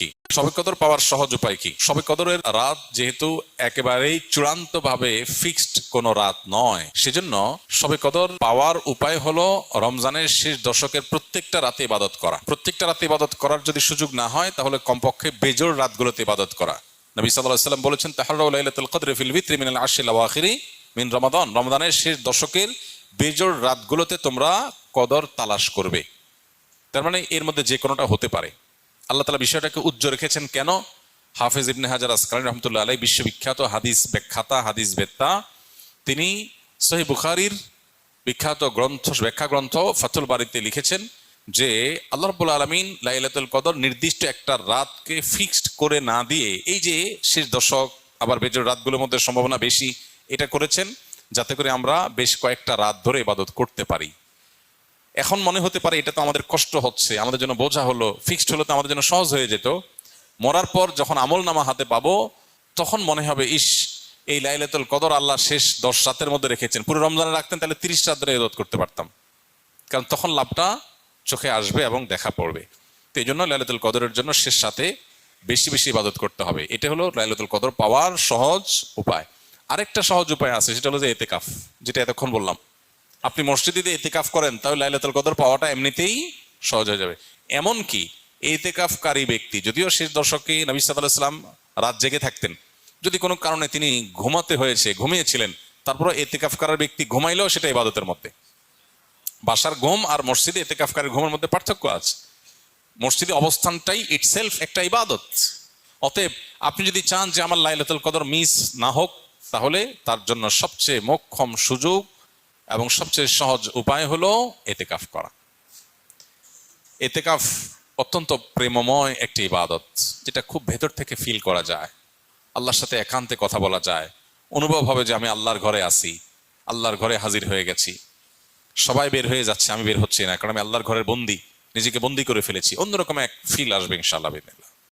কি শবে কদর পাওয়ার সহজ উপায় কি? শবে কদরের রাত যেহেতু একেবারেই চূড়ান্ত ভাবে ফিক্সড কোন রাত নয়, সেজন্য শবে কদর পাওয়ার উপায় হলো রমজানের শেষ দশকের প্রত্যেকটা রাতে ইবাদত করা। প্রত্যেকটা রাতে ইবাদত করার যদি সুযোগ না হয়, তাহলে কমপক্ষে বেজোড় রাতগুলোতে ইবাদত করা। নবী সাল্লাল্লাহু আলাইহি ওয়াসাল্লাম বলেছেন, তাহাররাউ লাইলাতুল কদরি ফিল বিত্রি মিনাল আশরিল আওয়াখিরি মিন রমাদান। রমজানের শেষ দশকের বেজোড় রাতগুলোতে তোমরা কদর তালাশ করবে। তার মানে এর মধ্যে যে কোনোটা হতে পারে। আল্লাহ তাআলা বিষয়টাকে উজ্জ্বল রেখেছেন কেন? হাফেজ ইবনে হাজার আসকালানী রাহমাতুল্লাহ আলাইহি বিশ্ববিখ্যাত হাদিস ব্যাখ্যাতা, হাদিস বেত্তা, তিনি সহিহ বুখারীর বিখ্যাত ব্যাখ্যা গ্রন্থ ফাতুল বারীতে লিখেছেন যে আল্লাহ রাব্বুল আলামিন লাইলাতুল কদর নির্দিষ্ট একটা রাতকে ফিক্সড করে না দিয়ে, এই যে শেষ দশক আবার বেজোড় রাতগুলোর মধ্যে সম্ভাবনা বেশি, এটা করেছেন যাতে করে আমরা বেশ কয়েকটা রাত ধরে ইবাদত করতে পারি। এখন মনে হতে পারে এটা তো আমাদের কষ্ট হচ্ছে, আমাদের জন্য বোঝা হলো, ফিক্সড হলো তো আমাদের জন্য সহজ হয়ে যেত। মরার পর যখন আমল নামা হাতে পাবো, তখন মনে হবে ইস, এই লাইলাতুল কদর আল্লাহ শেষ 10 রাতের মধ্যে রেখেছেন, পুরো রমজানে রাখতেন তাহলে 30 রাত ধরে ইবাদত করতে পারতাম। কারণ তখন লাভটা চোখে আসবে এবং দেখা পড়বে। তো এই জন্য লাইলাতুল কদরের জন্য শেষ রাতে বেশি বেশি ইবাদত করতে হবে। এটা হলো লাইলাতুল কদর পাওয়ার সহজ উপায়। আরেকটা সহজ উপায় আছে, সেটা হলো যে ইতিকাফ, যেটা এতক্ষণ বললাম। আপনি মসজিদে ইতিকাফ করেন, তাহলে লাইলাতুল কদর পাওয়াটা এমনিতেই সহজ হয়ে যাবে। এমনকি ইতিকাফকারী ব্যক্তি, যদিও শেষ দশকে নবী সাল্লাল্লাহু আলাইহি ওয়াসাল্লাম রাত জেগে থাকতেন, যদি কোনো কারণে তিনি ঘুমিয়েছিলেন, তারপরে ইতিকাফ করার ব্যক্তি ঘুমাইলেও সেটা ইবাদতের মধ্যে। বাসার ঘুম আর মসজিদে ইতিকাফকারীর ঘুমের মধ্যে পার্থক্য আছে। মসজিদে অবস্থানটাই ইটসেলফ একটা ইবাদত। অতএব আপনি যদি চান যে আমার লাইলাতুল কদর মিস না হোক, তাহলে তার জন্য সবচেয়ে মোক্ষম সুযোগ এবং সবচেয়ে সহজ উপায় হলো ইতিকাফ করা। ইতিকাফ অত্যন্ত প্রেমময় একটি ইবাদত, যেটা খুব ভেতর থেকে ফিল করা যায়। আল্লাহর সাথে একান্তে কথা বলা যায়, অনুভব হবে যে আমি আল্লাহর ঘরে আছি, আল্লাহর ঘরে হাজির হয়ে গেছি। সবাই বের হয়ে যাচ্ছে, আমি বের হচ্ছি না, কারণ আমি আল্লাহর ঘরের বন্দী, নিজেকে বন্দী করে ফেলেছি। অন্যরকম এক ফিল আসবে ইনশাআল্লাহ।